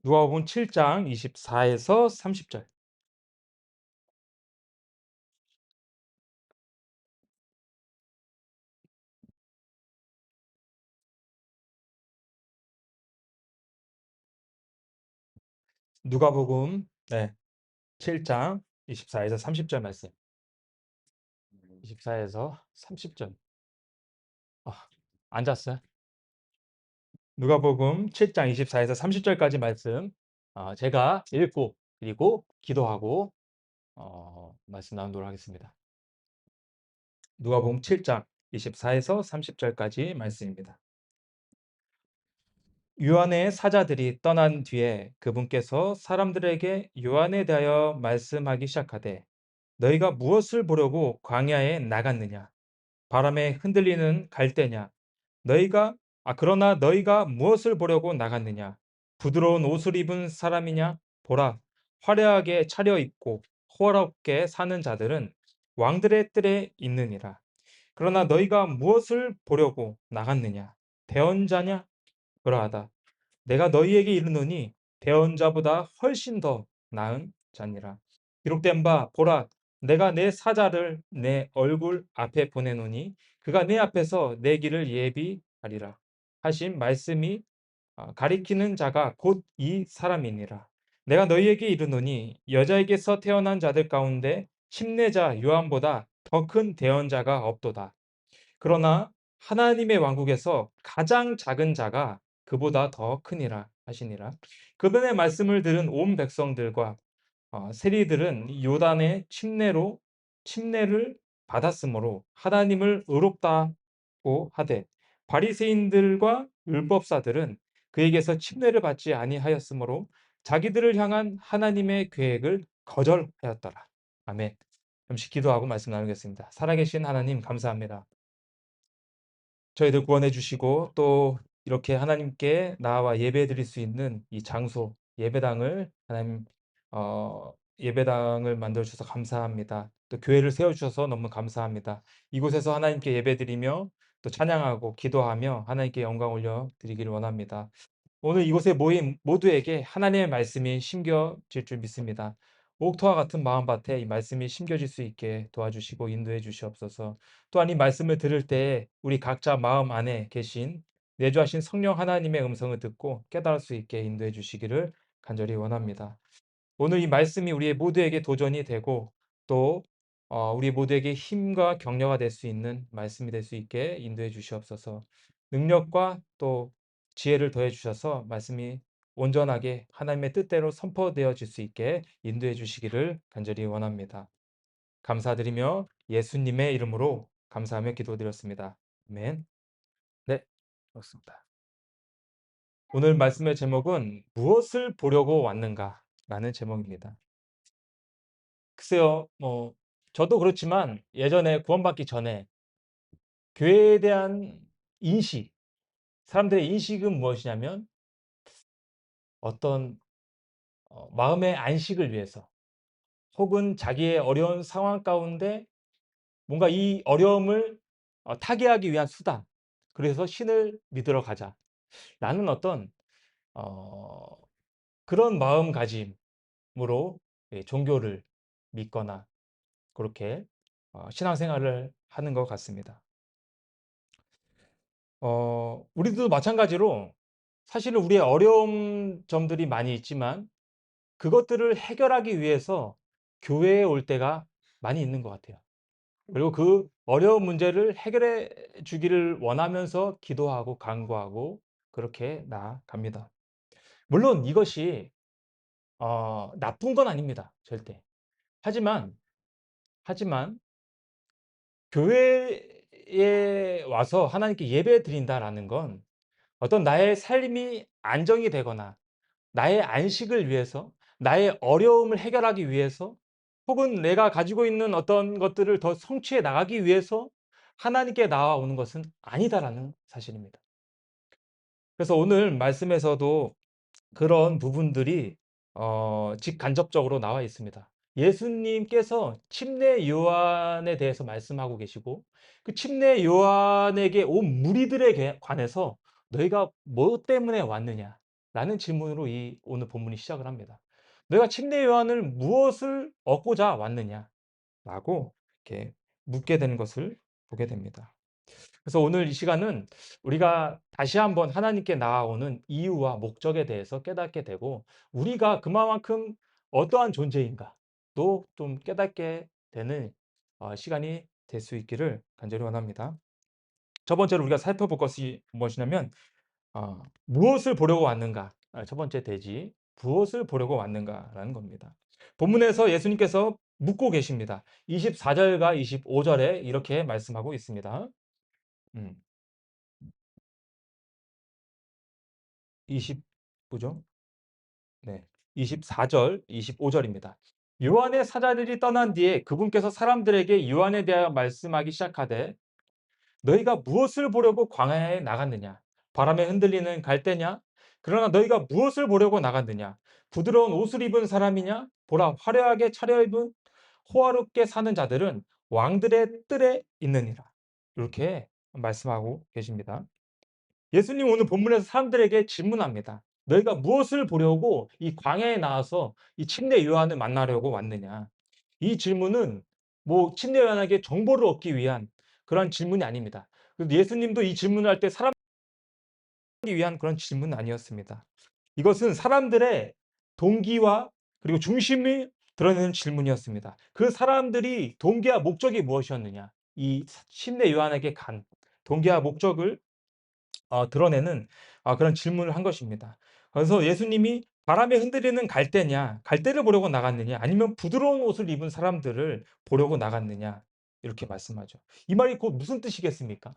누가복음 7장 24에서 30절. 누가복음 7장 24에서 30절 말씀. 24에서 30절. 앉았어요? 누가복음 7장 24에서 30절까지 말씀 제가 읽고 그리고 기도하고 말씀 나누도록 하겠습니다. 누가복음 7장 24에서 30절까지 말씀입니다. 요한의 사자들이 떠난 뒤에 그분께서 사람들에게 요한에 대하여 말씀하기 시작하되 너희가 무엇을 보려고 광야에 나갔느냐? 바람에 흔들리는 갈대냐? 그러나 너희가 무엇을 보려고 나갔느냐? 부드러운 옷을 입은 사람이냐? 보라, 화려하게 차려입고 호화롭게 사는 자들은 왕들의 뜰에 있느니라. 그러나 너희가 무엇을 보려고 나갔느냐? 대언자냐? 그러하다. 내가 너희에게 이르노니 대언자보다 훨씬 더 나은 자니라. 기록된 바 보라, 내가 내 사자를 내 얼굴 앞에 보내노니 그가 내 앞에서 내 길을 예비하리라 하신 말씀이 가리키는 자가 곧 이 사람이니라. 내가 너희에게 이르노니 여자에게서 태어난 자들 가운데 침례자 요한보다 더 큰 대언자가 없도다. 그러나 하나님의 왕국에서 가장 작은 자가 그보다 더 크니라 하시니라. 그분의 말씀을 들은 온 백성들과 세리들은 요단의 침례를 받았으므로 하나님을 의롭다고 하되 바리새인들과 율법사들은 그에게서 침례를 받지 아니하였으므로 자기들을 향한 하나님의 계획을 거절하였더라. 아멘. 잠시 기도하고 말씀 나누겠습니다. 살아계신 하나님 감사합니다. 저희들 구원해 주시고 또 이렇게 하나님께 나와 예배 드릴 수 있는 이 장소 예배당을 하나님 예배당을 만들어 주셔서 감사합니다. 또 교회를 세워 주셔서 너무 감사합니다. 이곳에서 하나님께 예배드리며 또 찬양하고 기도하며 하나님께 영광 올려 드리기를 원합니다. 오늘 이곳에 모인 모두에게 하나님의 말씀이 심겨질 줄 믿습니다. 옥토와 같은 마음밭에 이 말씀이 심겨질 수 있게 도와주시고 인도해 주시옵소서. 또한 이 말씀을 들을 때 우리 각자 마음 안에 계신 내주하신 성령 하나님의 음성을 듣고 깨달을 수 있게 인도해 주시기를 간절히 원합니다. 오늘 이 말씀이 우리 모두에게 도전이 되고 또 우리 모두에게 힘과 격려가 될 수 있는 말씀이 될 수 있게 인도해 주시옵소서. 능력과 또 지혜를 더해 주셔서 말씀이 온전하게 하나님의 뜻대로 선포되어질 수 있게 인도해 주시기를 간절히 원합니다. 감사드리며 예수님의 이름으로 감사하며 기도드렸습니다. 아멘. 네, 그렇습니다. 오늘 말씀의 제목은 무엇을 보려고 왔는가라는 제목입니다. 글쎄요, 저도 그렇지만 예전에 구원받기 전에 교회에 대한 인식, 사람들의 인식은 무엇이냐면 어떤 마음의 안식을 위해서 혹은 자기의 어려운 상황 가운데 뭔가 이 어려움을 타개하기 위한 수단. 그래서 신을 믿으러 가자라는 어떤 어, 그런 마음가짐으로 종교를 믿거나 그렇게 신앙생활을 하는 것 같습니다. 우리도 마찬가지로 사실은 우리의 어려운 점들이 많이 있지만 그것들을 해결하기 위해서 교회에 올 때가 많이 있는 것 같아요. 그리고 그 어려운 문제를 해결해 주기를 원하면서 기도하고 간구하고 그렇게 나아갑니다. 물론 이것이 나쁜 건 아닙니다. 절대. 하지만 교회에 와서 하나님께 예배 드린다라는 건 어떤 나의 삶이 안정이 되거나 나의 안식을 위해서 나의 어려움을 해결하기 위해서 혹은 내가 가지고 있는 어떤 것들을 더 성취해 나가기 위해서 하나님께 나아오는 것은 아니다라는 사실입니다. 그래서 오늘 말씀에서도 그런 부분들이 직간접적으로 나와 있습니다. 예수님께서 침례 요한에 대해서 말씀하고 계시고 그 침례 요한에게 온 무리들에 관해서 너희가 뭐 때문에 왔느냐? 라는 질문으로 이 오늘 본문이 시작을 합니다. "너희가 침례 요한을 무엇을 얻고자 왔느냐?" 라고 이렇게 묻게 되는 것을 보게 됩니다. 그래서 오늘 이 시간은 우리가 다시 한번 하나님께 나아오는 이유와 목적에 대해서 깨닫게 되고, 우리가 그만큼 어떠한 존재인가도 좀 깨닫게 되는 시간이 될 수 있기를 간절히 원합니다. 첫 번째로 우리가 살펴볼 것이 무엇이냐면, 무엇을 보려고 왔는가? 첫 번째 대지, 무엇을 보려고 왔는가라는 겁니다. 본문에서 예수님께서 묻고 계십니다. 24절과 25절에 이렇게 말씀하고 있습니다. 음. 20 보죠. 네. 24절, 25절입니다. 요한의 사자들이 떠난 뒤에 그분께서 사람들에게 요한에 대하여 말씀하기 시작하되, 너희가 무엇을 보려고 광야에 나갔느냐? 바람에 흔들리는 갈대냐? 그러나 너희가 무엇을 보려고 나갔느냐? 부드러운 옷을 입은 사람이냐? 보라, 화려하게 차려입은 호화롭게 사는 자들은 왕들의 뜰에 있느니라. 이렇게 말씀하고 계십니다. 예수님 오늘 본문에서 사람들에게 질문합니다. 너희가 무엇을 보려고 이 광야에 나와서 이 침례 요한을 만나려고 왔느냐? 이 질문은 뭐 침례 요한에게 정보를 얻기 위한 그런 질문이 아닙니다. 예수님도 이 질문을 할 때 사람을 위한 그런 질문은 아니었습니다. 이것은 사람들의 동기와 그리고 중심을 드러내는 질문이었습니다. 그 사람들이 동기와 목적이 무엇이었느냐? 이 침례 요한에게 간 동기와 목적을 드러내는 그런 질문을 한 것입니다. 그래서 예수님이 바람에 흔들리는 갈대냐, 갈대를 보려고 나갔느냐, 아니면 부드러운 옷을 입은 사람들을 보려고 나갔느냐, 이렇게 말씀하죠. 이 말이 곧 무슨 뜻이겠습니까?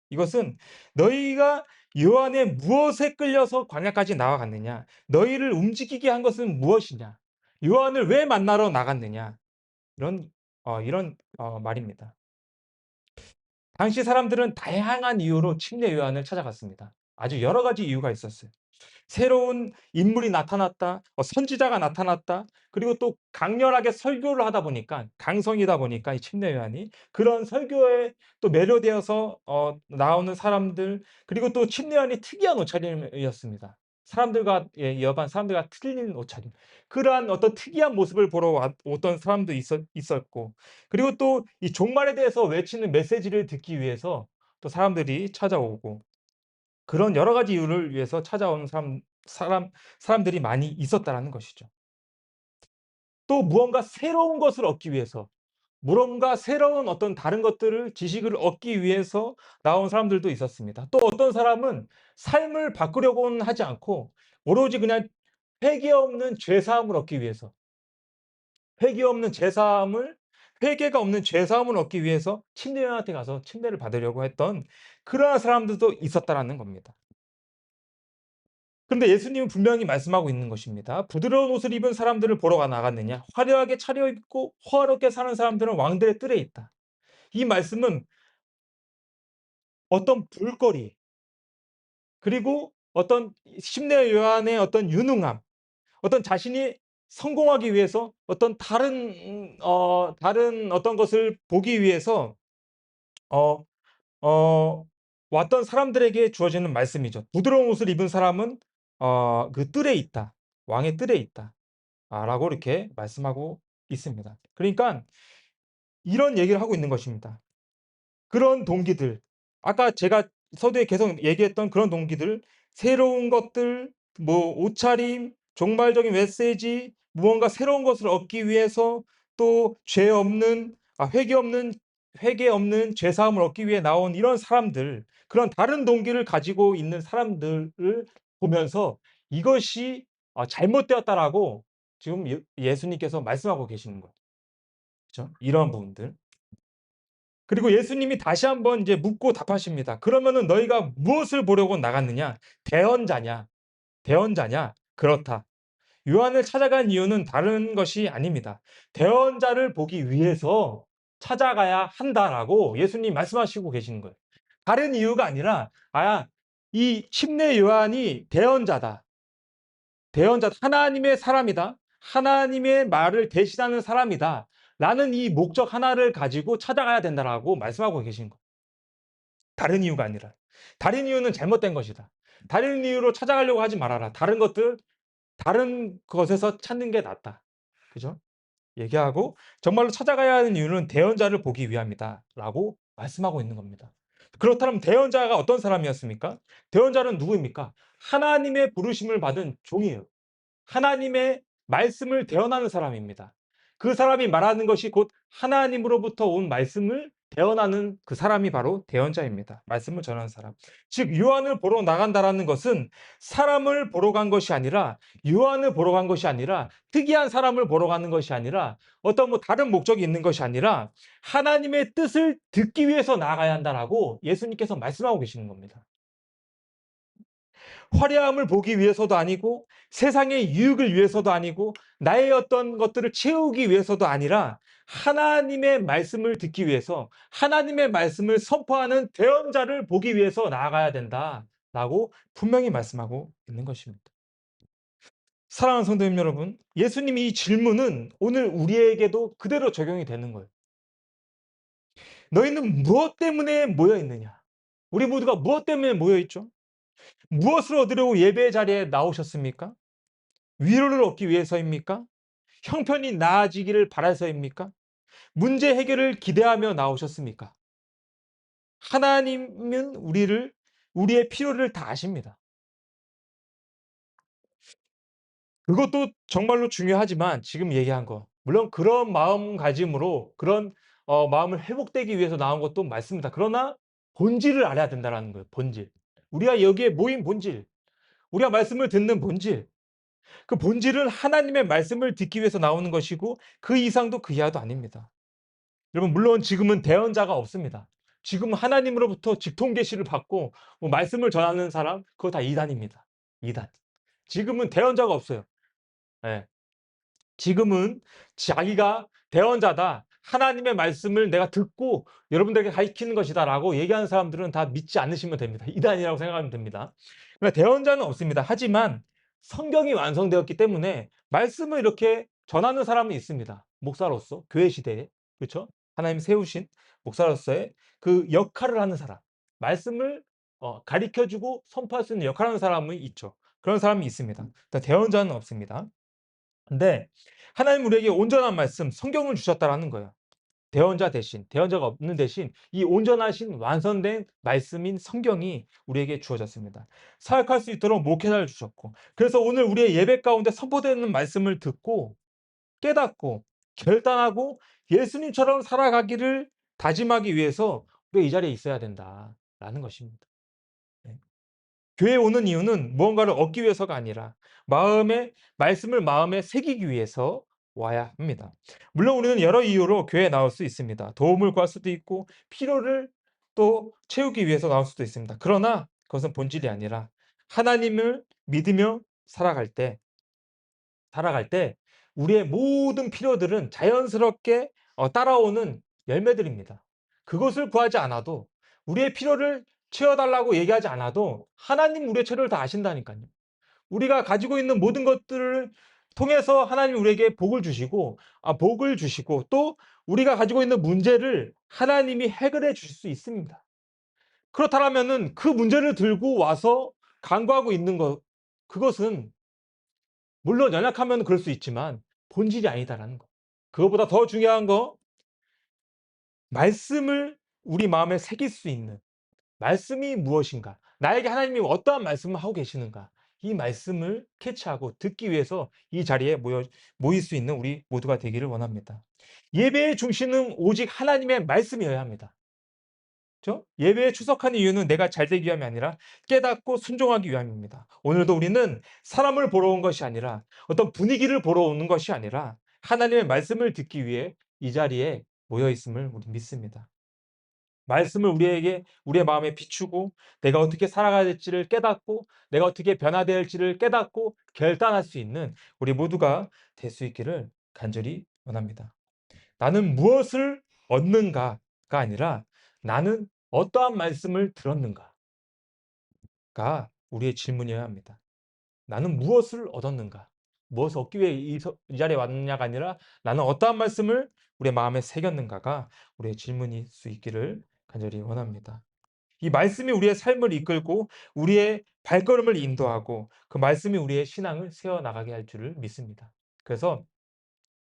이것은 너희가 요한의 무엇에 끌려서 광야까지 나아갔느냐, 너희를 움직이게 한 것은 무엇이냐, 요한을 왜 만나러 나갔느냐, 이런 말입니다. 당시 사람들은 다양한 이유로 침례 요한을 찾아갔습니다. 아주 여러 가지 이유가 있었어요. 새로운 인물이 나타났다. 선지자가 나타났다. 그리고 또 강렬하게 설교를 하다 보니까, 강성이다 보니까 이 침례 요한이 그런 설교에 또 매료되어서 나오는 사람들, 그리고 또 침례 요한이 특이한 옷차림이었습니다. 사람들과 여반 사람들과 틀린 옷차림. 그러한 어떤 특이한 모습을 보러 왔던 사람도 있었고, 그리고 또 이 종말에 대해서 외치는 메시지를 듣기 위해서 또 사람들이 찾아오고, 그런 여러 가지 이유를 위해서 찾아오는 사람들이 많이 있었다라는 것이죠. 또 무언가 새로운 것을 얻기 위해서, 무언가 새로운 어떤 다른 것들을 지식을 얻기 위해서 나온 사람들도 있었습니다. 또 어떤 사람은 삶을 바꾸려고는 하지 않고 오로지 그냥 회개 없는 죄 사함을 얻기 위해서, 회개 없는 죄 사함을 회개가 없는 죄 사함을 얻기 위해서 침례요한한테 가서 침례를 받으려고 했던 그러한 사람들도 있었다라는 겁니다. 그런데 예수님은 분명히 말씀하고 있는 것입니다. 부드러운 옷을 입은 사람들을 보러 나갔느냐? 화려하게 차려입고 호화롭게 사는 사람들은 왕들의 뜰에 있다. 이 말씀은 어떤 볼거리, 그리고 어떤 심내 요한의 어떤 유능함, 어떤 자신이 성공하기 위해서 어떤 다른 어떤 것을 보기 위해서 어 어 왔던 사람들에게 주어지는 말씀이죠. 부드러운 옷을 입은 사람은 그 뜰에 있다. 왕의 뜰에 있다. 라고 이렇게 말씀하고 있습니다. 그러니까 이런 얘기를 하고 있는 것입니다. 그런 동기들, 아까 제가 서두에 계속 얘기했던 그런 동기들, 새로운 것들, 뭐 옷차림, 종말적인 메시지, 무언가 새로운 것을 얻기 위해서, 또 회개 없는 죄 사함을 얻기 위해 나온 이런 사람들, 그런 다른 동기를 가지고 있는 사람들을 보면서 이것이 잘못되었다라고 지금 예수님께서 말씀하고 계시는 거예요. 그죠? 이런 부분들. 그리고 예수님이 다시 한번 이제 묻고 답하십니다. "그러면은 너희가 무엇을 보려고 나갔느냐? 대언자냐? 대언자냐?" "그렇다." 요한을 찾아간 이유는 다른 것이 아닙니다. "대언자를 보기 위해서 찾아가야 한다."라고 예수님이 말씀하시고 계시는 거예요. 다른 이유가 아니라 이 침례 요한이 대언자다. 대언자, 하나님의 사람이다. 하나님의 말을 대신하는 사람이다. 라는 이 목적 하나를 가지고 찾아가야 된다라고 말씀하고 계신 거예요. 다른 이유가 아니라. 다른 이유는 잘못된 것이다. 다른 이유로 찾아가려고 하지 말아라. 다른 것에서 찾는 게 낫다. 그죠? 얘기하고 정말로 찾아가야 하는 이유는 대언자를 보기 위함이다라고 말씀하고 있는 겁니다. 그렇다면 대언자가 어떤 사람이었습니까? 대언자는 누구입니까? 하나님의 부르심을 받은 종이에요. 하나님의 말씀을 대언하는 사람입니다. 그 사람이 말하는 것이 곧 하나님으로부터 온 말씀을 대언하는 그 사람이 바로 대언자입니다. 말씀을 전하는 사람. 즉 요한을 보러 나간다라는 것은 사람을 보러 간 것이 아니라 요한을 보러 간 것이 아니라 특이한 사람을 보러 가는 것이 아니라 어떤 뭐 다른 목적이 있는 것이 아니라 하나님의 뜻을 듣기 위해서 나아가야 한다라고 예수님께서 말씀하고 계시는 겁니다. 화려함을 보기 위해서도 아니고 세상의 유익을 위해서도 아니고 나의 어떤 것들을 채우기 위해서도 아니라 하나님의 말씀을 듣기 위해서 하나님의 말씀을 선포하는 대언자를 보기 위해서 나아가야 된다라고 분명히 말씀하고 있는 것입니다. 사랑하는 성도님 여러분, 예수님이 이 질문은 오늘 우리에게도 그대로 적용이 되는 거예요. 너희는 무엇 때문에 모여 있느냐? 우리 모두가 무엇 때문에 모여 있죠? 무엇을 얻으려고 예배 자리에 나오셨습니까? 위로를 얻기 위해서입니까? 형편이 나아지기를 바라서입니까? 문제 해결을 기대하며 나오셨습니까? 하나님은 우리의 필요를 다 아십니다. 그것도 정말로 중요하지만 지금 얘기한 거 물론 그런 마음가짐으로 그런 마음을 회복되기 위해서 나온 것도 맞습니다. 그러나 본질을 알아야 된다는 거예요. 본질. 우리가 여기에 모인 본질. 우리가 말씀을 듣는 본질. 그 본질은 하나님의 말씀을 듣기 위해서 나오는 것이고 그 이상도 그 이하도 아닙니다. 여러분 물론 지금은 대언자가 없습니다. 지금 하나님으로부터 직통 계시를 받고 뭐 말씀을 전하는 사람 그거 다 이단입니다. 이단. 지금은 대언자가 없어요. 예. 지금은 자기가 대언자다. 하나님의 말씀을 내가 듣고 여러분들에게 가르치는 것이다라고 얘기하는 사람들은 다 믿지 않으시면 됩니다. 이단이라고 생각하면 됩니다. 그러니까 대언자는 없습니다. 하지만 성경이 완성되었기 때문에 말씀을 이렇게 전하는 사람은 있습니다. 목사로서 교회 시대에 그렇죠? 하나님 세우신 목사로서의 그 역할을 하는 사람, 말씀을 가르쳐주고 선포할 수 있는 역할을 하는 사람이 있죠. 그런 사람이 있습니다. 대언자는 없습니다. 근데 하나님 우리에게 온전한 말씀, 성경을 주셨다라는 거예요. 대언자 대신, 대언자가 없는 대신 이 온전하신 완성된 말씀인 성경이 우리에게 주어졌습니다. 사역할 수 있도록 목회자를 주셨고, 그래서 오늘 우리의 예배 가운데 선포되는 말씀을 듣고 깨닫고 결단하고 예수님처럼 살아가기를 다짐하기 위해서 우리가 이 자리에 있어야 된다라는 것입니다. 네. 교회에 오는 이유는 무언가를 얻기 위해서가 아니라 말씀을 마음에 새기기 위해서 와야 합니다. 물론 우리는 여러 이유로 교회에 나올 수 있습니다. 도움을 구할 수도 있고 필요를 또 채우기 위해서 나올 수도 있습니다. 그러나 그것은 본질이 아니라 하나님을 믿으며 살아갈 때 우리의 모든 필요들은 자연스럽게 따라오는 열매들입니다. 그것을 구하지 않아도 우리의 필요를 채워달라고 얘기하지 않아도 하나님 우리의 필요를 다 아신다니까요. 우리가 가지고 있는 모든 것들을 통해서 하나님 우리에게 복을 주시고 또 우리가 가지고 있는 문제를 하나님이 해결해 주실 수 있습니다. 그렇다면은 그 문제를 들고 와서 간구하고 있는 것 그것은 물론 연약하면 그럴 수 있지만 본질이 아니다라는 거. 그것보다 더 중요한 거 말씀을 우리 마음에 새길 수 있는 말씀이 무엇인가? 나에게 하나님이 어떠한 말씀을 하고 계시는가? 이 말씀을 캐치하고 듣기 위해서 이 자리에 모일 수 있는 우리 모두가 되기를 원합니다. 예배의 중심은 오직 하나님의 말씀이어야 합니다. 그죠? 예배에 출석하는 이유는 내가 잘 되기 위함이 아니라 깨닫고 순종하기 위함입니다. 오늘도 우리는 사람을 보러 온 것이 아니라 어떤 분위기를 보러 오는 것이 아니라 하나님의 말씀을 듣기 위해 이 자리에 모여 있음을 우리 믿습니다. 말씀을 우리의 마음에 비추고 내가 어떻게 살아가야 될지를 깨닫고 내가 어떻게 변화되어야 할지를 깨닫고 결단할 수 있는 우리 모두가 될 수 있기를 간절히 원합니다. 나는 무엇을 얻는가가 아니라 나는 어떠한 말씀을 들었는가가 우리의 질문이어야 합니다. 나는 무엇을 얻었는가? 무엇을 얻기 위해 이 자리에 왔느냐가 아니라 나는 어떠한 말씀을 우리의 마음에 새겼는가가 우리의 질문일 수 있기를 간절히 원합니다. 이 말씀이 우리의 삶을 이끌고 우리의 발걸음을 인도하고 그 말씀이 우리의 신앙을 세워 나가게 할 줄을 믿습니다. 그래서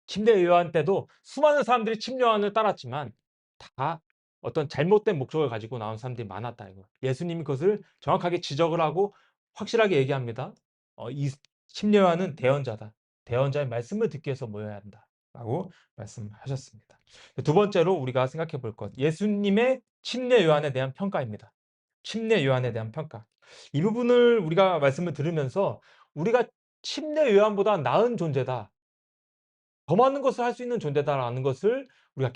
침례 요한 때도 수많은 사람들이 침례 요한을 따랐지만 다 어떤 잘못된 목적을 가지고 나온 사람들이 많았다 이거. 예수님이 그것을 정확하게 지적을 하고 확실하게 얘기합니다. 이 침례 요한은 대언자다. 대언자의 말씀을 듣기 위해서 모여야 한다라고 말씀하셨습니다. 두 번째로 우리가 생각해 볼 것. 예수님의 침례 요한에 대한 평가입니다. 침례 요한에 대한 평가. 이 부분을 우리가 말씀을 들으면서 우리가 침례 요한보다 나은 존재다. 더 많은 것을 할 수 있는 존재다라는 것을 우리가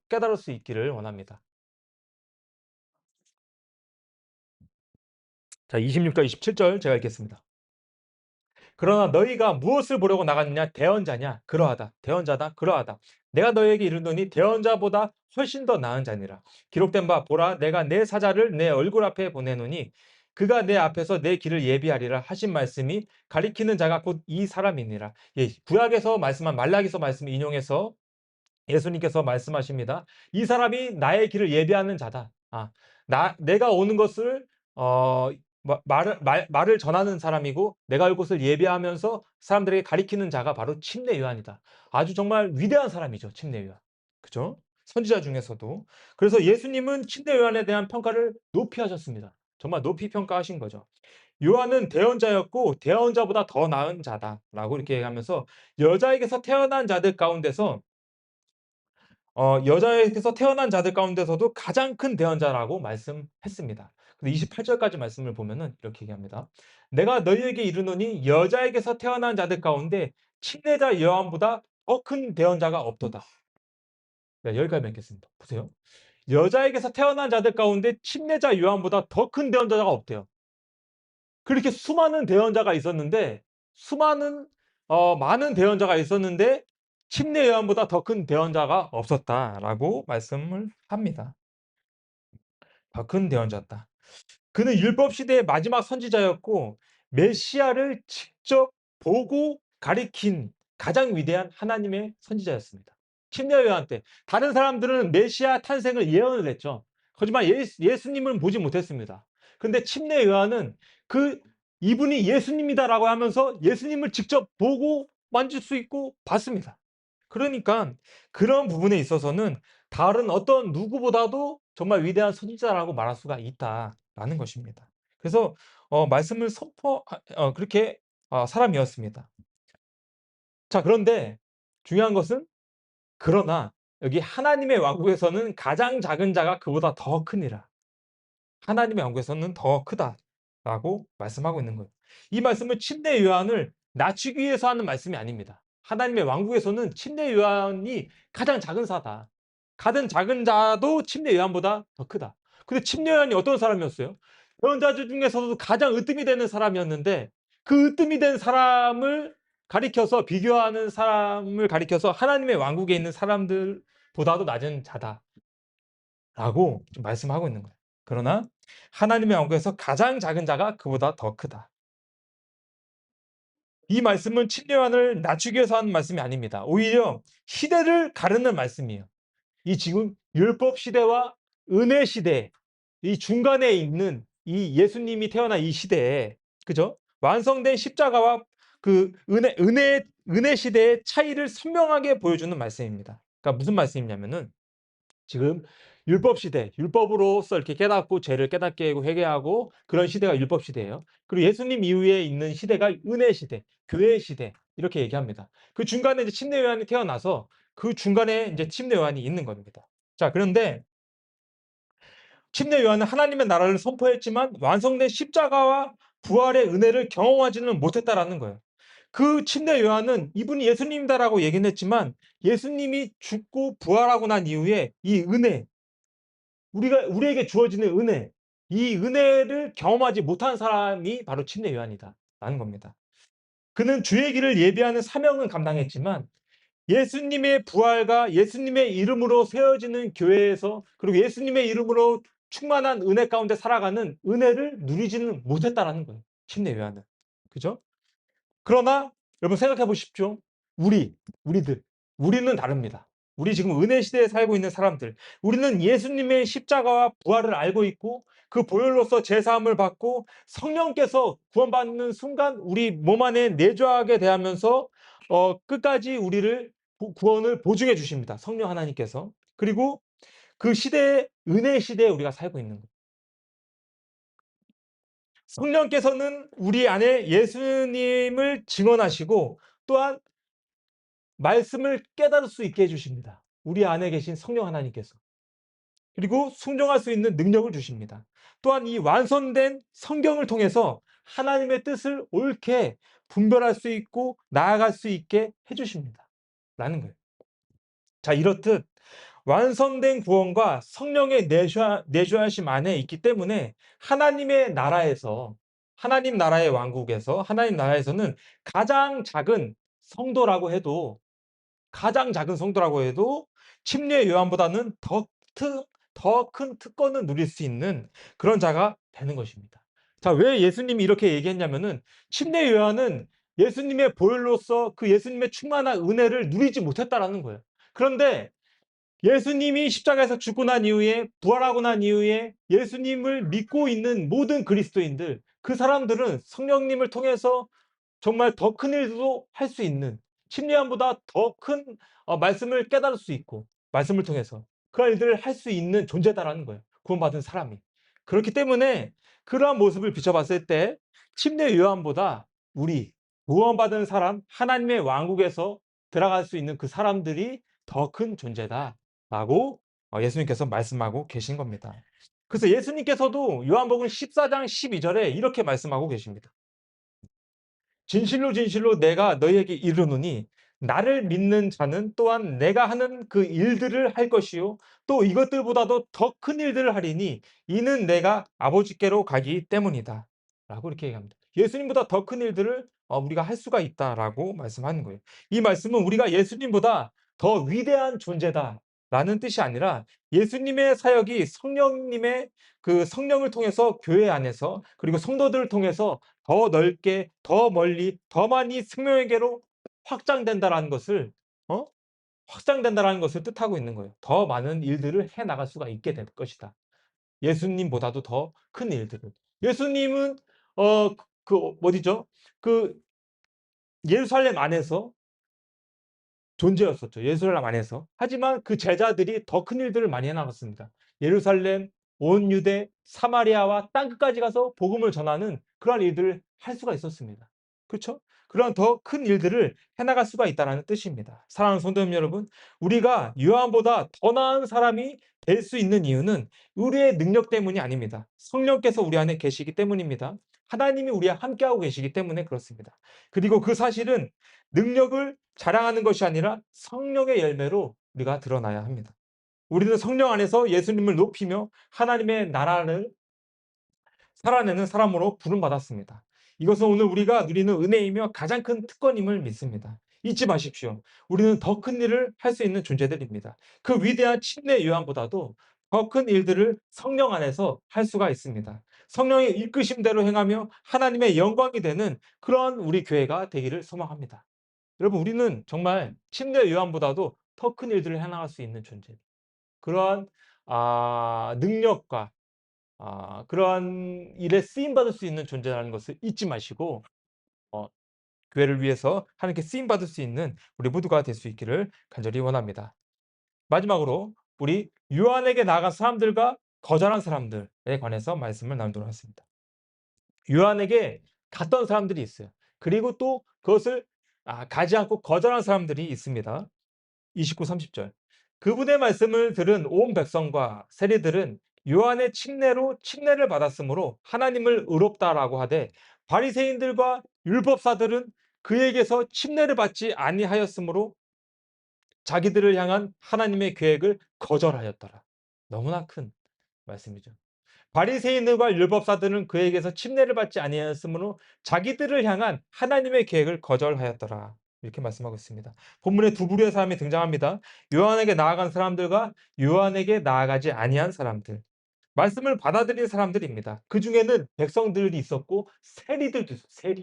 깨달을 수 있기를 원합니다. 자 26절 27절 제가 읽겠습니다. 그러나 너희가 무엇을 보려고 나갔느냐 대언자냐 그러하다 대언자다 그러하다 내가 너희에게 이르노니 대언자보다 훨씬 더 나은 자니라 기록된 바 보라 내가 내 사자를 내 얼굴 앞에 보내노니 그가 내 앞에서 내 길을 예비하리라 하신 말씀이 가리키는 자가 곧 이 사람이니라. 예, 구약에서 말씀한 말라기서 말씀 인용해서 예수님께서 말씀하십니다. "이 사람이 나의 길을 예비하는 자다." 내가 오는 것을 어 말을 전하는 사람이고 내가 올 곳을 예비하면서 사람들에게 가리키는 자가 바로 침례 요한이다. 아주 정말 위대한 사람이죠, 침례 요한. 그죠? 선지자 중에서도. 그래서 예수님은 침례 요한에 대한 평가를 높이 하셨습니다. 정말 높이 평가하신 거죠. "요한은 대언자였고 대언자보다 더 나은 자다."라고 이렇게 얘기하면서 여자에게서 태어난 자들 가운데서 여자에게서 태어난 자들 가운데서도 가장 큰 대언자라고 말씀했습니다. 근데 28 절까지 말씀을 보면은 이렇게 얘기합니다. "내가 너희에게 이르노니 여자에게서 태어난 자들 가운데 침례자 요한보다 더 큰 대언자가 없도다." 네, 여기까지 맺겠습니다. 보세요. 여자에게서 태어난 자들 가운데 침례자 요한보다 더 큰 대언자가 없대요. 그렇게 수많은 대언자가 있었는데 수많은 많은 대언자가 있었는데 침례 요한보다 더 큰 대언자가 없었다라고 말씀을 합니다. 더 큰 대언자다. 그는 율법 시대의 마지막 선지자였고 메시아를 직접 보고 가리킨 가장 위대한 하나님의 선지자였습니다. 침례 요한 때 다른 사람들은 메시아 탄생을 예언을 했죠. 하지만 예수님은 보지 못했습니다. 근데 침례 요한은 그 이분이 예수님이다라고 하면서 예수님을 직접 보고 만질 수 있고 봤습니다. 그러니까 그런 부분에 있어서는 다른 어떤 누구보다도 정말 위대한 선지자라고 말할 수가 있다라는 것입니다. 그래서 말씀을 그렇게 사람이었습니다. 자 그런데 중요한 것은 그러나 여기 하나님의 왕국에서는 가장 작은 자가 그보다 더 크니라. 하나님의 왕국에서는 더 크다라고 말씀하고 있는 거예요. 이 말씀은 침례 요한을 낮추기 위해서 하는 말씀이 아닙니다. 하나님의 왕국에서는 침례 요한이 가장 작은 사다. 가장 작은 자도 침례 요한보다 더 크다. 근데 침례 요한이 어떤 사람이었어요? 예언자들 중에서도 가장 으뜸이 되는 사람이었는데 그 으뜸이 된 사람을 가리켜서 비교하는 사람을 가리켜서 하나님의 왕국에 있는 사람들보다도 낮은 자다. 라고 좀 말씀하고 있는 거예요. 그러나 하나님의 왕국에서 가장 작은 자가 그보다 더 크다. 이 말씀은 침례요한을 낮추기 위해서 하는 말씀이 아닙니다. 오히려 시대를 가르는 말씀이에요. 이 지금 율법 시대와 은혜 시대 이 중간에 있는 이 예수님이 태어난 이 시대에 그죠? 완성된 십자가와 그 은혜 시대의 차이를 선명하게 보여주는 말씀입니다. 그러니까 무슨 말씀이냐면은 지금 율법 시대, 율법으로서 이렇게 깨닫고 죄를 깨닫게 하고 회개하고 그런 시대가 율법 시대예요. 그리고 예수님 이후에 있는 시대가 은혜 시대, 교회 시대 이렇게 얘기합니다. 그 중간에 이제 침례 요한이 태어나서 그 중간에 이제 침례 요한이 있는 겁니다. 자, 그런데 침례 요한은 하나님의 나라를 선포했지만 완성된 십자가와 부활의 은혜를 경험하지는 못했다라는 거예요. 그 침례 요한은 이분이 예수님이다라고 얘기는 했지만 예수님이 죽고 부활하고 난 이후에 이 은혜 우리에게 주어지는 은혜, 이 은혜를 경험하지 못한 사람이 바로 침례 요한이다라는 겁니다. 그는 주의 길을 예비하는 사명은 감당했지만 예수님의 부활과 예수님의 이름으로 세워지는 교회에서 그리고 예수님의 이름으로 충만한 은혜 가운데 살아가는 은혜를 누리지는 못했다라는 거예요. 침례 요한은. 그죠? 그러나 여러분 생각해 보십시오. 우리, 우리들. 우리는 다릅니다. 우리 지금 은혜 시대에 살고 있는 사람들. 우리는 예수님의 십자가와 부활을 알고 있고 그 보혈로서 죄 사함을 받고 성령께서 구원받는 순간 우리 몸 안에 내주하게 대하면서 끝까지 우리를 구원을 보증해 주십니다. 성령 하나님께서. 그리고 그 시대에 은혜의 시대에 우리가 살고 있는 거예요. 성령께서는 우리 안에 예수님을 증언하시고 또한 말씀을 깨달을 수 있게 해 주십니다. 우리 안에 계신 성령 하나님께서. 그리고 순종할 수 있는 능력을 주십니다. 또한 이 완성된 성경을 통해서 하나님의 뜻을 옳게 분별할 수 있고 나아갈 수 있게 해 주십니다. 라는 거예요. 자, 이렇듯 완성된 구원과 성령의 내주하심 안에 있기 때문에 하나님의 나라에서 하나님 나라의 왕국에서 하나님 나라에서는 가장 작은 성도라고 해도 가장 작은 성도라고 해도 침례 요한보다는 더 큰 특권을 누릴 수 있는 그런 자가 되는 것입니다. 자, 왜 예수님이 이렇게 얘기했냐면은 침례 요한은 예수님의 보혈로서 그 예수님의 충만한 은혜를 누리지 못했다라는 거예요. 그런데 예수님이 십자가에서 죽고 난 이후에 부활하고 난 이후에 예수님을 믿고 있는 모든 그리스도인들 그 사람들은 성령님을 통해서 정말 더 큰 일도 할 수 있는 침례함보다 더 큰 말씀을 깨달을 수 있고 말씀을 통해서 그런 일들을 할 수 있는 존재다라는 거예요. 구원받은 사람이. 그렇기 때문에 그러한 모습을 비춰봤을 때 침례 요한보다 우리 구원받은 사람 하나님의 왕국에서 들어갈 수 있는 그 사람들이 더 큰 존재다라고 예수님께서 말씀하고 계신 겁니다. 그래서 예수님께서도 요한복음 14장 12절에 이렇게 말씀하고 계십니다. 진실로 진실로 내가 너희에게 이르노니 나를 믿는 자는 또한 내가 하는 그 일들을 할 것이요 또 이것들보다도 더 큰 일들을 하리니 이는 내가 아버지께로 가기 때문이다. 라고 이렇게 얘기합니다. 예수님보다 더 큰 일들을 우리가 할 수가 있다라고 말씀하는 거예요. 이 말씀은 우리가 예수님보다 더 위대한 존재다라는 뜻이 아니라 예수님의 사역이 성령님의 그 성령을 통해서 교회 안에서 그리고 성도들을 통해서 더 넓게, 더 멀리, 더 많이 생명에게로 확장된다라는 것을 어? 확장된다라는 것을 뜻하고 있는 거예요. 더 많은 일들을 해 나갈 수가 있게 될 것이다. 예수님보다도 더 큰 일들을. 예수님은 어디죠? 그 예루살렘 안에서 존재였었죠. 예루살렘 안에서. 하지만 그 제자들이 더 큰 일들을 많이 해 나갔습니다. 예루살렘, 온 유대, 사마리아와 땅끝까지 가서 복음을 전하는 그러한 일들을 할 수가 있었습니다. 그렇죠? 그런 더 큰 일들을 해 나갈 수가 있다는 뜻입니다. 사랑하는 성도 여러분, 우리가 요한보다 더 나은 사람이 될 수 있는 이유는 우리의 능력 때문이 아닙니다. 성령께서 우리 안에 계시기 때문입니다. 하나님이 우리와 함께하고 계시기 때문에 그렇습니다. 그리고 그 사실은 능력을 자랑하는 것이 아니라 성령의 열매로 우리가 드러나야 합니다. 우리는 성령 안에서 예수님을 높이며 하나님의 나라를 살아내는 사람으로 부름받았습니다. 이것은 오늘 우리가 누리는 은혜이며 가장 큰 특권임을 믿습니다. 잊지 마십시오. 우리는 더 큰 일을 할 수 있는 존재들입니다. 그 위대한 침례 요한보다도 더 큰 일들을 성령 안에서 할 수가 있습니다. 성령의 이끄심대로 행하며 하나님의 영광이 되는 그런 우리 교회가 되기를 소망합니다. 여러분, 우리는 정말 침례 요한보다도 더 큰 일들을 해나갈 수 있는 존재. 그러한 능력과 그러한 일에 쓰임 받을 수 있는 존재라는 것을 잊지 마시고 어, 교회를 위해서 하나님께 쓰임 받을 수 있는 우리 모두가 될 수 있기를 간절히 원합니다. 마지막으로 우리 요한에게 나아간 사람들과 거절한 사람들에 관해서 말씀을 나누도록 하겠습니다. 요한에게 갔던 사람들이 있어요. 그리고 또 그것을 가지 않고 거절한 사람들이 있습니다. 29, 30절. 그분의 말씀을 들은 온 백성과 세리들은 요한의 침례로 침례를 받았으므로 하나님을 의롭다라고 하되 바리새인들과 율법사들은 그에게서 침례를 받지 아니하였으므로 자기들을 향한 하나님의 계획을 거절하였더라. 너무나 큰 말씀이죠. 바리새인들과 율법사들은 그에게서 침례를 받지 아니하였으므로 자기들을 향한 하나님의 계획을 거절하였더라. 이렇게 말씀하고 있습니다. 본문에 두 부류의 사람이 등장합니다. 요한에게 나아간 사람들과 요한에게 나아가지 아니한 사람들. 말씀을 받아들인 사람들입니다. 그 중에는 백성들이 있었고 세리들도 있어요.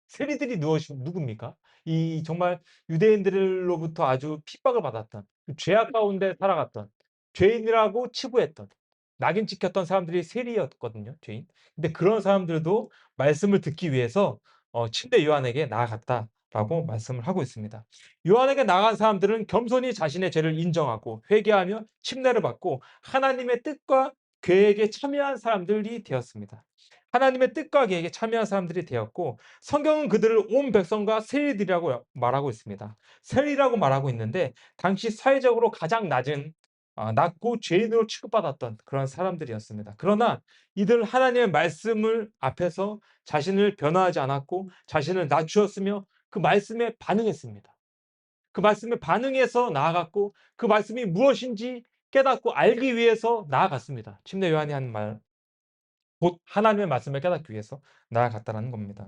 세리들이 누굽니까? 이 정말 유대인들로부터 아주 핍박을 받았던 죄악 가운데 살아갔던 죄인이라고 치부했던 낙인 찍혔던 사람들이 세리였거든요, 죄인. 근데 그런 사람들도 말씀을 듣기 위해서 침례 요한에게 나아갔다라고 말씀을 하고 있습니다. 요한에게 나아간 사람들은 겸손히 자신의 죄를 인정하고 회개하며 침례를 받고 하나님의 뜻과 계획에 참여한 사람들이 되었습니다. 하나님의 뜻과 계획에 참여한 사람들이 되었고, 성경은 그들을 온 백성과 세리들이라고 말하고 있습니다. 세리라고 말하고 있는데 당시 사회적으로 가장 낮고 죄인으로 취급받았던 그런 사람들이었습니다. 그러나 이들은 하나님의 말씀을 앞에서 자신을 변화하지 않았고 자신을 낮추었으며 그 말씀에 반응했습니다. 그 말씀에 반응해서 나아갔고 그 말씀이 무엇인지 깨닫고 알기 위해서 나아갔습니다. 침례 요한이 하는 말, 곧 하나님의 말씀을 깨닫기 위해서 나아갔다라는 겁니다.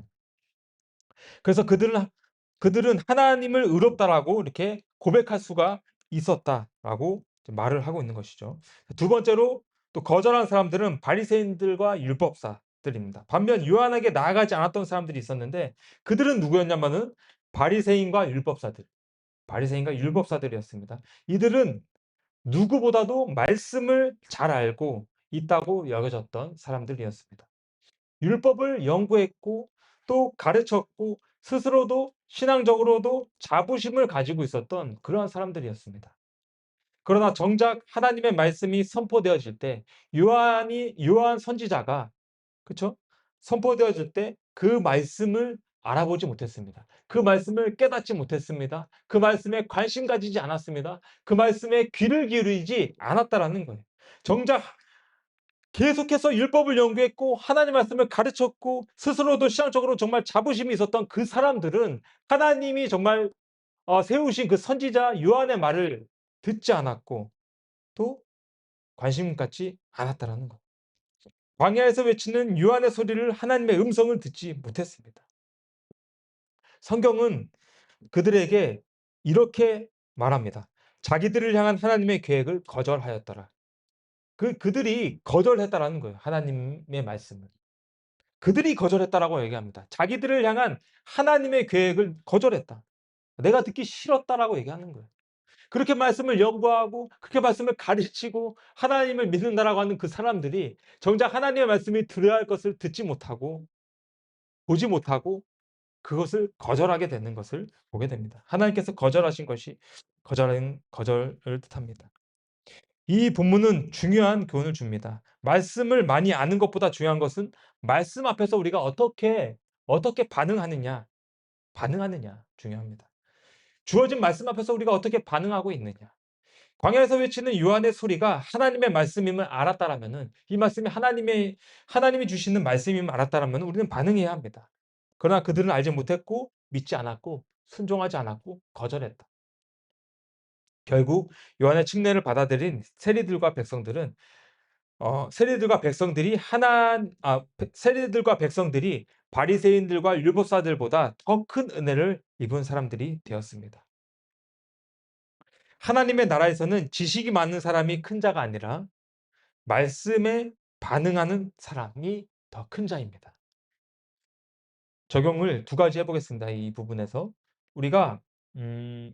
그래서 그들은 하나님을 의롭다라고 이렇게 고백할 수가 있었다라고 말을 하고 있는 것이죠. 두 번째로 또 거절한 사람들은 바리새인들과 율법사들입니다. 반면 요한에게 나아가지 않았던 사람들이 있었는데 그들은 누구였냐면은 바리새인과 율법사들, 바리새인과 율법사들이었습니다. 이들은 누구보다도 말씀을 잘 알고 있다고 여겨졌던 사람들이었습니다. 율법을 연구했고 또 가르쳤고 스스로도 신앙적으로도 자부심을 가지고 있었던 그러한 사람들이었습니다. 그러나 정작 하나님의 말씀이 선포되어질 때 요한 선지자가, 그쵸? 선포되어질 때 그 말씀을 알아보지 못했습니다. 그 말씀을 깨닫지 못했습니다. 그 말씀에 관심 가지지 않았습니다. 그 말씀에 귀를 기울이지 않았다라는 거예요. 정작 계속해서 율법을 연구했고 하나님 말씀을 가르쳤고 스스로도 신앙적으로 정말 자부심이 있었던 그 사람들은 하나님이 정말 세우신 그 선지자 요한의 말을 듣지 않았고 또 관심 갖지 않았다라는 것. 광야에서 외치는 요한의 소리를, 하나님의 음성을 듣지 못했습니다. 성경은 그들에게 이렇게 말합니다. 자기들을 향한 하나님의 계획을 거절하였더라. 그들이 거절했다라는 거예요. 하나님의 말씀을. 그들이 거절했다라고 얘기합니다. 자기들을 향한 하나님의 계획을 거절했다. 내가 듣기 싫었다라고 얘기하는 거예요. 그렇게 말씀을 연구하고 그렇게 말씀을 가르치고 하나님을 믿는다라고 하는 그 사람들이 정작 하나님의 말씀이 들어야 할 것을 듣지 못하고 보지 못하고 그것을 거절하게 되는 것을 보게 됩니다. 하나님께서 거절하신 것이 거절을 뜻합니다. 이 본문은 중요한 교훈을 줍니다. 말씀을 많이 아는 것보다 중요한 것은 말씀 앞에서 우리가 어떻게 반응하느냐 중요합니다. 주어진 말씀 앞에서 우리가 어떻게 반응하고 있느냐. 광야에서 외치는 요한의 소리가 하나님의 말씀임을 알았다라면은, 이 말씀이 하나님이 주시는 말씀임을 알았다라면 우리는 반응해야 합니다. 그러나 그들은 알지 못했고 믿지 않았고 순종하지 않았고 거절했다. 결국 요한의 칙례를 받아들인 세리들과 백성들이 바리새인들과 율법사들보다 더 큰 은혜를 입은 사람들이 되었습니다. 하나님의 나라에서는 지식이 많은 사람이 큰 자가 아니라 말씀에 반응하는 사람이 더 큰 자입니다. 적용을 두 가지 해 보겠습니다. 이 부분에서 우리가 음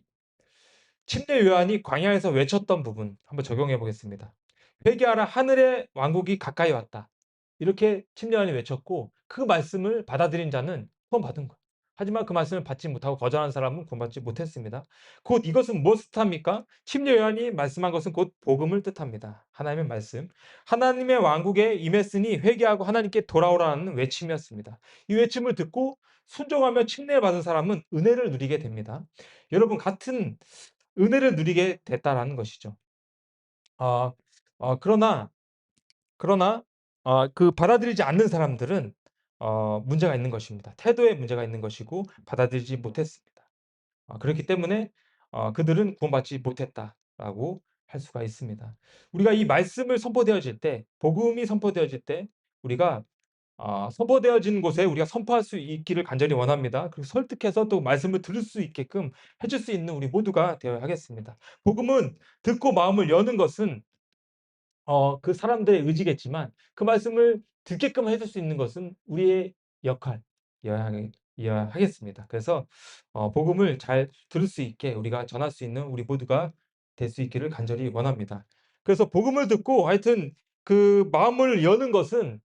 침례 요한이 광야에서 외쳤던 부분 한번 적용해 보겠습니다. "회개하라 하늘의 왕국이 가까이 왔다." 이렇게 침례 요한이 외쳤고 그 말씀을 받아들인 자는 구원받은 거예요. 하지만 그 말씀을 받지 못하고 거절한 사람은 구원받지 못했습니다. 곧 이것은 무엇을 뜻합니까? 침례 요한이 말씀한 것은 곧 복음을 뜻합니다. 하나님의 말씀. 하나님의 왕국에 임했으니 회개하고 하나님께 돌아오라는 외침이었습니다. 이 외침을 듣고 순종하며 침례를 받은 사람은 은혜를 누리게 됩니다. 여러분, 같은 은혜를 누리게 됐다라는 것이죠. 아 그러나 그 받아들이지 않는 사람들은 문제가 있는 것입니다. 태도에 문제가 있는 것이고 받아들이지 못했습니다. 그렇기 때문에 그들은 구원받지 못했다라고 할 수가 있습니다. 우리가 이 말씀을 선포되어질 때, 복음이 선포되어질 때 우리가 선포되어진 곳에 우리가 선포할 수 있기를 간절히 원합니다. 그리고 설득해서 또 말씀을 들을 수 있게끔 해줄 수 있는 우리 모두가 되어야 하겠습니다. 복음은 듣고 마음을 여는 것은 그 사람들의 의지겠지만 그 말씀을 듣게끔 해줄 수 있는 것은 우리의 역할이어야 하겠습니다. 그래서 복음을 잘 들을 수 있게 우리가 전할 수 있는 우리 모두가 될 수 있기를 간절히 원합니다. 그래서 복음을 듣고 하여튼 그 마음을 여는 것은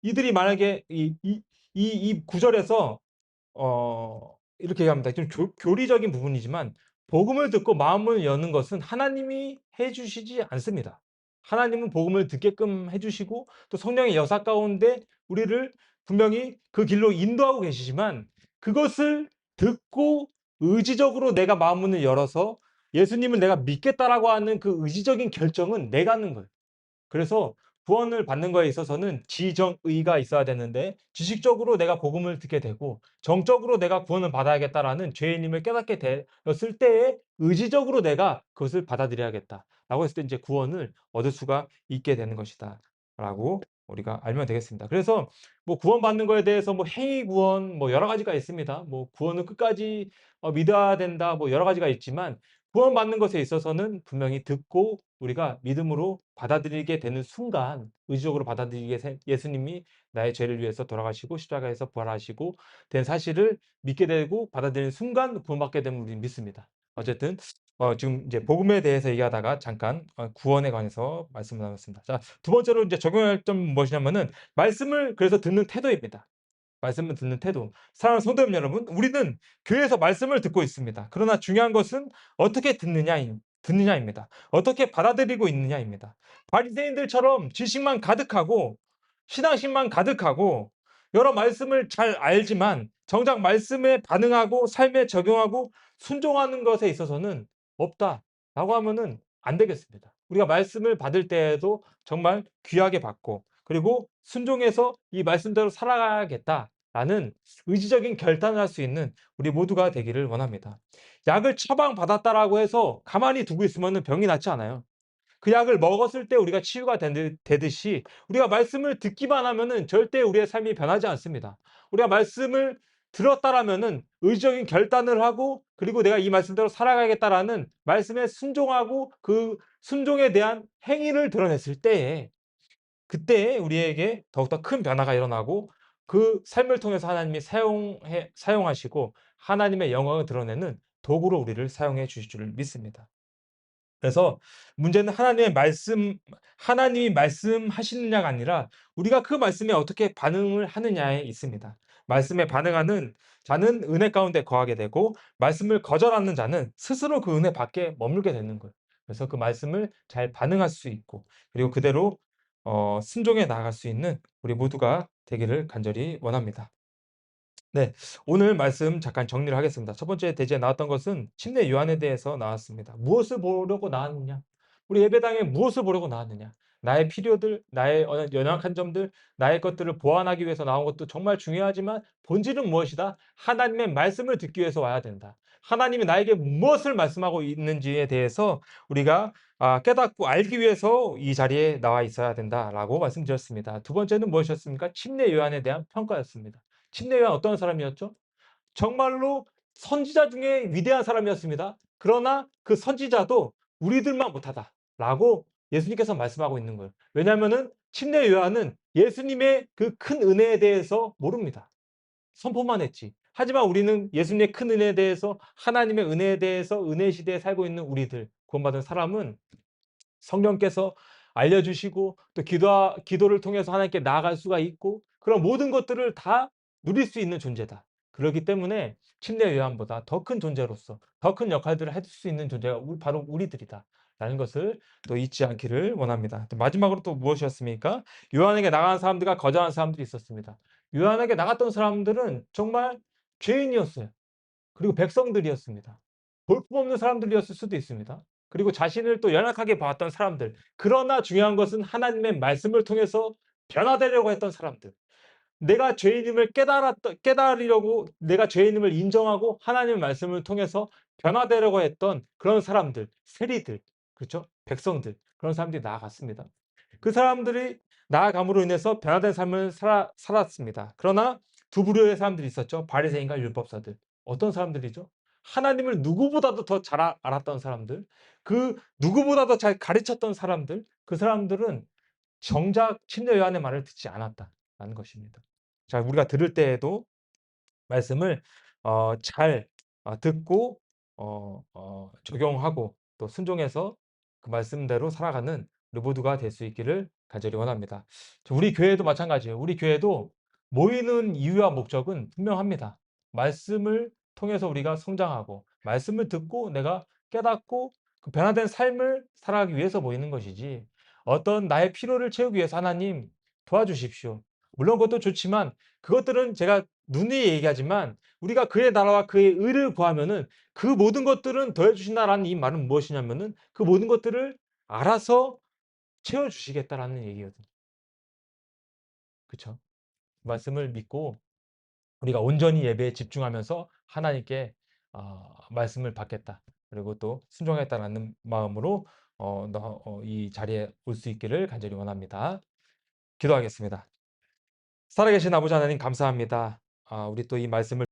이들이 만약에 이 구절에서 이렇게 얘기합니다. 좀 교리적인 부분이지만 복음을 듣고 마음을 여는 것은 하나님이 해 주시지 않습니다. 하나님은 복음을 듣게끔 해 주시고 또 성령의 역사 가운데 우리를 분명히 그 길로 인도하고 계시지만 그것을 듣고 의지적으로 내가 마음문을 열어서 예수님을 내가 믿겠다라고 하는 그 의지적인 결정은 내가 하는 거예요. 그래서 구원을 받는 거에 있어서는 지정의가 있어야 되는데 지식적으로 내가 복음을 듣게 되고 정적으로 내가 구원을 받아야겠다라는 죄인임을 깨닫게 되었을 때에 의지적으로 내가 그것을 받아들여야겠다라고 했을 때 이제 구원을 얻을 수가 있게 되는 것이다라고 우리가 알면 되겠습니다. 그래서 뭐 구원받는 거에 대해서 뭐 행위 구원 뭐 여러 가지가 있습니다. 뭐 구원을 끝까지 믿어야 된다 뭐 여러 가지가 있지만 구원받는 것에 있어서는 분명히 듣고 우리가 믿음으로 받아들이게 되는 순간 의지적으로 받아들이게 예수님이 나의 죄를 위해서 돌아가시고 십자가에서 부활하시고 된 사실을 믿게 되고 받아들이는 순간 구원받게 됨을 우리는 믿습니다. 어쨌든 지금 이제 복음에 대해서 얘기하다가 잠깐 구원에 관해서 말씀을 나눴습니다. 자, 두 번째로 이제 적용할 점은 무엇이냐면은 말씀을 그래서 듣는 태도입니다. 말씀을 듣는 태도. 사랑하는 성도 여러분, 우리는 교회에서 말씀을 듣고 있습니다. 그러나 중요한 것은 어떻게 듣느냐입니다. 어떻게 받아들이고 있느냐입니다. 바리새인들처럼 지식만 가득하고 신앙심만 가득하고 여러 말씀을 잘 알지만 정작 말씀에 반응하고 삶에 적용하고 순종하는 것에 있어서는 없다라고 하면은 안 되겠습니다. 우리가 말씀을 받을 때에도 정말 귀하게 받고 그리고 순종해서 이 말씀대로 살아가야겠다라는 의지적인 결단을 할 수 있는 우리 모두가 되기를 원합니다. 약을 처방받았다라고 해서 가만히 두고 있으면 병이 낫지 않아요. 그 약을 먹었을 때 우리가 치유가 되듯이 우리가 말씀을 듣기만 하면은 절대 우리의 삶이 변하지 않습니다. 우리가 말씀을 들었다라면은 의지적인 결단을 하고 그리고 내가 이 말씀대로 살아가겠다라는 말씀에 순종하고 그 순종에 대한 행위를 드러냈을 때에 그때 우리에게 더욱더 큰 변화가 일어나고 그 삶을 통해서 하나님이 사용하시고 하나님의 영광을 드러내는 도구로 우리를 사용해 주실 줄을 믿습니다. 그래서 문제는 하나님이 말씀하시느냐가 아니라 우리가 그 말씀에 어떻게 반응을 하느냐에 있습니다. 말씀에 반응하는 자는 은혜 가운데 거하게 되고 말씀을 거절하는 자는 스스로 그 은혜 밖에 머물게 되는 거예요. 그래서 그 말씀을 잘 반응할 수 있고 그리고 그대로 순종해 나아갈 수 있는 우리 모두가 되기를 간절히 원합니다. 네. 오늘 말씀 잠깐 정리를 하겠습니다. 첫 번째 대지에 나왔던 것은 침례 요한에 대해서 나왔습니다. 무엇을 보려고 나왔느냐? 우리 예배당에 무엇을 보려고 나왔느냐? 나의 필요들, 나의 연약한 점들, 나의 것들을 보완하기 위해서 나온 것도 정말 중요하지만 본질은 무엇이다? 하나님의 말씀을 듣기 위해서 와야 된다. 하나님이 나에게 무엇을 말씀하고 있는지에 대해서 우리가 깨닫고 알기 위해서 이 자리에 나와 있어야 된다라고 말씀드렸습니다. 두 번째는 무엇이었습니까? 침례 요한에 대한 평가였습니다. 침례 요한 어떤 사람이었죠? 정말로 선지자 중에 위대한 사람이었습니다. 그러나 그 선지자도 우리들만 못하다라고 예수님께서 말씀하고 있는 거예요. 왜냐하면은 침례 요한은 예수님의 그 큰 은혜에 대해서 모릅니다. 선포만 했지. 하지만 우리는 예수님의 큰 은혜에 대해서 하나님의 은혜에 대해서 은혜 시대에 살고 있는 우리들 구원받은 사람은 성령께서 알려주시고 또 기도를 통해서 하나님께 나아갈 수가 있고 그런 모든 것들을 다 누릴 수 있는 존재다. 그렇기 때문에 침례 요한보다 더 큰 존재로서 더 큰 역할들을 해줄 수 있는 존재가 바로 우리들이다. 라는 것을 또 잊지 않기를 원합니다. 또 마지막으로 또 무엇이었습니까? 요한에게 나간 사람들과 거절한 사람들이 있었습니다. 요한에게 나갔던 사람들은 정말 죄인이었어요. 그리고 백성들이었습니다. 볼품없는 사람들이었을 수도 있습니다. 그리고 자신을 또 연약하게 봤던 사람들. 그러나 중요한 것은 하나님의 말씀을 통해서 변화되려고 했던 사람들. 내가 죄인임을 깨달으려고 내가 죄인임을 인정하고 하나님의 말씀을 통해서 변화되려고 했던 그런 사람들, 세리들, 그렇죠? 백성들, 그런 사람들이 나아갔습니다. 그 사람들이 나아감으로 인해서 변화된 삶을 살았습니다. 그러나 두 부류의 사람들이 있었죠. 바리새인과 율법사들. 어떤 사람들이죠? 하나님을 누구보다도 더 잘 알았던 사람들, 그 누구보다도 잘 가르쳤던 사람들, 그 사람들은 정작 침례 요한의 말을 듣지 않았다라는 것입니다. 자, 우리가 들을 때에도 말씀을 잘 듣고 적용하고 또 순종해서 그 말씀대로 살아가는 모두가 될 수 있기를 간절히 원합니다. 우리 교회도 마찬가지예요. 우리 교회도 모이는 이유와 목적은 분명합니다. 말씀을 통해서 우리가 성장하고 말씀을 듣고 내가 깨닫고 그 변화된 삶을 살아가기 위해서 모이는 것이지 어떤 나의 필요를 채우기 위해서 "하나님 도와주십시오." 물론 그것도 좋지만 그것들은 제가 누누이 얘기하지만 우리가 그의 나라와 그의 의를 구하면은 그 모든 것들은 더해 주신다라는 이 말은 무엇이냐면은 그 모든 것들을 알아서 채워 주시겠다라는 얘기거든요. 그쵸? 말씀을 믿고 우리가 온전히 예배에 집중하면서 하나님께 말씀을 받겠다. 그리고 또 순종하겠다라는 마음으로 이 자리에 올 수 있기를 간절히 원합니다. 기도하겠습니다. 살아계신 아버지 하나님 감사합니다. 우리 또 이 말씀을